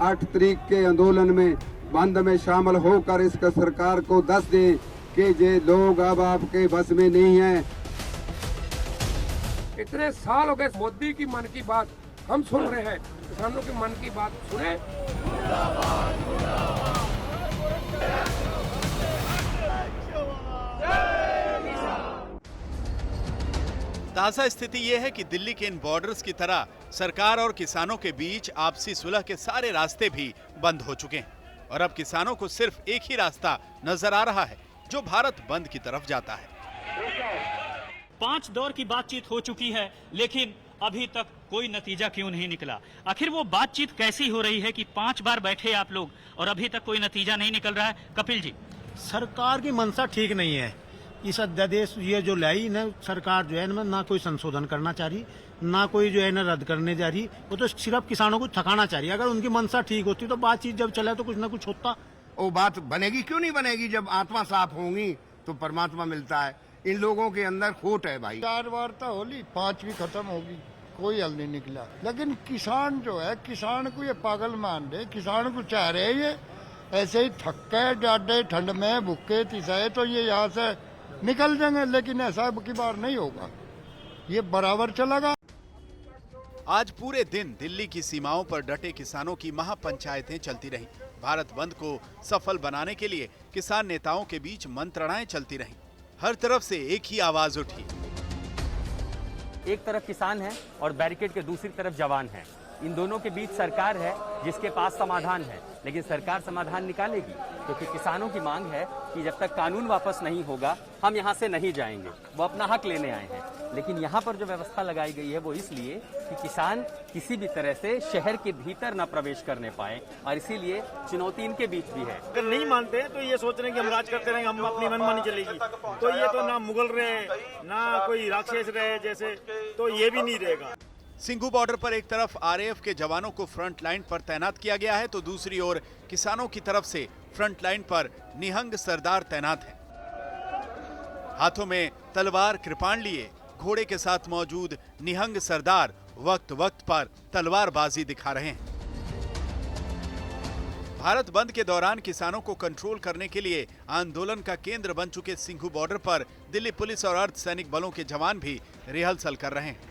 8 तारीख के आंदोलन में बंद में शामिल होकर इस सरकार को दस दें कि ये लोग अब आपके बस में नहीं हैं। इतने साल हो गए मोदी की मन की बात हम सुन रहे हैं, किसानों की मन की बात सुने। ताजा स्थिति यह है कि दिल्ली के इन बॉर्डर्स की तरह सरकार और किसानों के बीच आपसी सुलह के सारे रास्ते भी बंद हो चुके हैं और अब किसानों को सिर्फ एक ही रास्ता नजर आ रहा है जो भारत बंद की तरफ जाता है। 5 दौर की बातचीत हो चुकी है, लेकिन अभी तक कोई नतीजा क्यों नहीं निकला? आखिर वो बातचीत कैसी हो रही है कि 5 बार बैठे आप लोग और अभी तक कोई नतीजा नहीं निकल रहा है? कपिल जी, सरकार की मंशा ठीक नहीं है। इस अध्यादेश ये जो लाई ना सरकार जो है ना कोई संशोधन करना चाह रही, ना कोई जो है ना रद्द करने जा रही, वो तो सिर्फ किसानों को थकाना चाह रही। अगर उनकी मंशा ठीक होती तो बातचीत जब चले तो कुछ ना कुछ होता। वो बात बनेगी क्यों नहीं बनेगी? जब आत्मा साफ होगी तो परमात्मा मिलता है। इन लोगों के अंदर खोट है भाई। 4 बार तो होली, 5वीं खत्म होगी, कोई हल नहीं निकला। लेकिन किसान जो है, किसान को ये पागल मान रहे, किसान को चाह रहे ये ऐसे ही थक्के जाडे ठंड में भूखे तिसाए तो ये यहाँ से निकल जाएंगे, लेकिन ऐसा की बार नहीं होगा, ये बराबर चलेगा। आज पूरे दिन दिल्ली की सीमाओं पर डटे किसानों की महापंचायतें चलती रहीं। भारत बंद को सफल बनाने के लिए किसान नेताओं के बीच मंत्रणाएं चलती रहीं। हर तरफ से एक ही आवाज उठी। एक तरफ किसान है और बैरिकेड के दूसरी तरफ जवान है। इन दोनों के बीच सरकार है जिसके पास समाधान है, लेकिन सरकार समाधान निकालेगी क्योंकि किसानों की मांग है कि जब तक कानून वापस नहीं होगा हम यहाँ से नहीं जाएंगे। वो अपना हक लेने आए हैं, लेकिन यहाँ पर जो व्यवस्था लगाई गई है वो इसलिए कि किसान किसी भी तरह से शहर के भीतर न प्रवेश करने पाए, और इसीलिए चुनौती इनके बीच भी है। अगर नहीं मानते तो ये सोच रहे हैं कि हम राज करते रहेंगे, हम अपनी मनमानी चलेगी, तो ये तो ना मुगल रहे ना कोई राक्षस रहे जैसे, तो ये भी नहीं रहेगा। सिंघू बॉर्डर पर एक तरफ आरएएफ के जवानों को फ्रंट लाइन पर तैनात किया गया है तो दूसरी ओर किसानों की तरफ से फ्रंट लाइन पर निहंग सरदार तैनात हैं। हाथों में तलवार कृपाण लिए घोड़े के साथ मौजूद निहंग सरदार वक्त वक्त पर तलवारबाजी दिखा रहे हैं। भारत बंद के दौरान किसानों को कंट्रोल करने के लिए आंदोलन का केंद्र बन चुके सिंघू बॉर्डर पर दिल्ली पुलिस और अर्धसैनिक बलों के जवान भी रिहर्सल कर रहे हैं।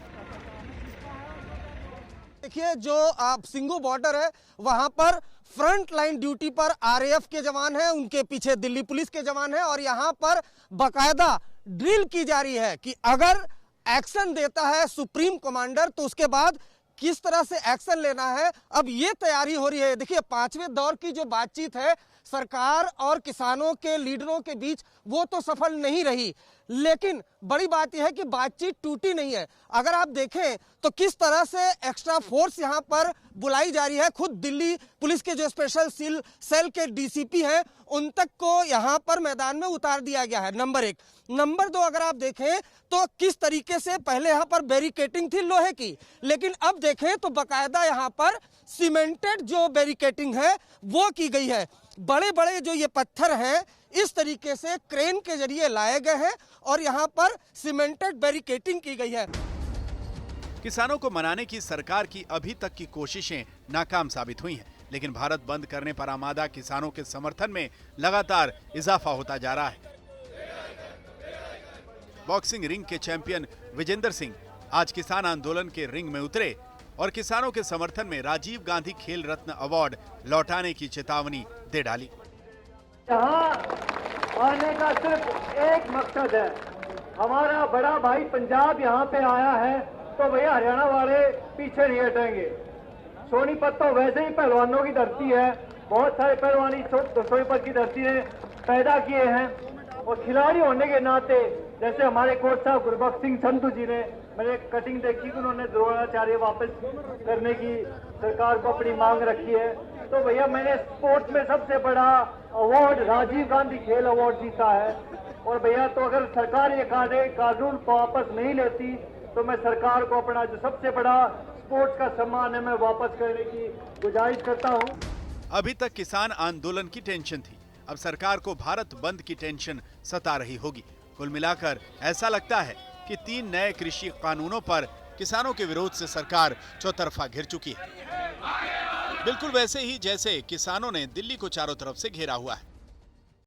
देखिए, जो आप सिंघू बॉर्डर है वहां पर फ्रंट लाइन ड्यूटी पर आरएएफ के जवान हैं, उनके पीछे दिल्ली पुलिस के जवान हैं और यहां पर बकायदा ड्रिल की जा रही है कि अगर एक्शन देता है सुप्रीम कमांडर तो उसके बाद किस तरह से एक्शन लेना है। अब ये तैयारी हो रही है। देखिए, 5वें दौर की जो बातचीत है सरकार और किसानों के लीडरों के बीच, वो तो सफल नहीं रही, लेकिन बड़ी बात यह है कि बातचीत टूटी नहीं है। अगर आप देखें तो किस तरह से एक्स्ट्रा फोर्स यहां पर बुलाई जा रही है। खुद दिल्ली पुलिस के जो स्पेशल सेल के डीसीपी हैं उन तक को यहां पर मैदान में उतार दिया गया है। नंबर 1। नंबर 2, अगर आप देखें तो किस तरीके से पहले यहां पर बैरिकेटिंग थी लोहे की, लेकिन अब देखें तो बकायदा यहां पर सीमेंटेड जो बैरिकेटिंग है वो की गई है। बड़े बड़े जो ये पत्थर हैं इस तरीके से क्रेन के जरिए लाए गए हैं और यहाँ पर सीमेंटेड बैरिकेटिंग की गई है। किसानों को मनाने की सरकार की अभी तक की कोशिशें नाकाम साबित हुई हैं, लेकिन भारत बंद करने पर आमादा किसानों के समर्थन में लगातार इजाफा होता जा रहा है। बॉक्सिंग रिंग के चैंपियन विजेंदर सिंह आज किसान आंदोलन के रिंग में उतरे और किसानों के समर्थन में राजीव गांधी खेल रत्न अवार्ड लौटाने की चेतावनी दे डाली। यहाँ आने का सिर्फ एक मकसद है, हमारा बड़ा भाई पंजाब यहाँ पे आया है तो भैया हरियाणा वाले पीछे नहीं हटेंगे। सोनीपत तो वैसे ही पहलवानों की धरती है, बहुत सारे पहलवानी सोनीपत की धरती ने पैदा किए हैं और खिलाड़ी होने के नाते जैसे हमारे कोच साहब गुरबख्श सिंह संधू जी ने, मैंने कटिंग देखी कि उन्होंने द्रोणाचार्य वापस करने की सरकार को अपनी मांग रखी है। तो भैया मैंने स्पोर्ट्स में सबसे बड़ा अवार्ड राजीव गांधी खेल अवार्ड जीता है और भैया तो अगर सरकार ये कानून वापस नहीं लेती तो मैं सरकार को अपना जो सबसे बड़ा स्पोर्ट्स का सम्मान है मैं वापस करने की गुजारिश करता हूँ। अभी तक किसान आंदोलन की टेंशन थी, अब सरकार को भारत बंद की टेंशन सता रही होगी। कुल मिलाकर ऐसा लगता है कि 3 नए कृषि कानूनों पर किसानों के विरोध से सरकार चौतरफा घिर चुकी है। बिल्कुल वैसे ही जैसे किसानों ने दिल्ली को चारों तरफ से घेरा हुआ है।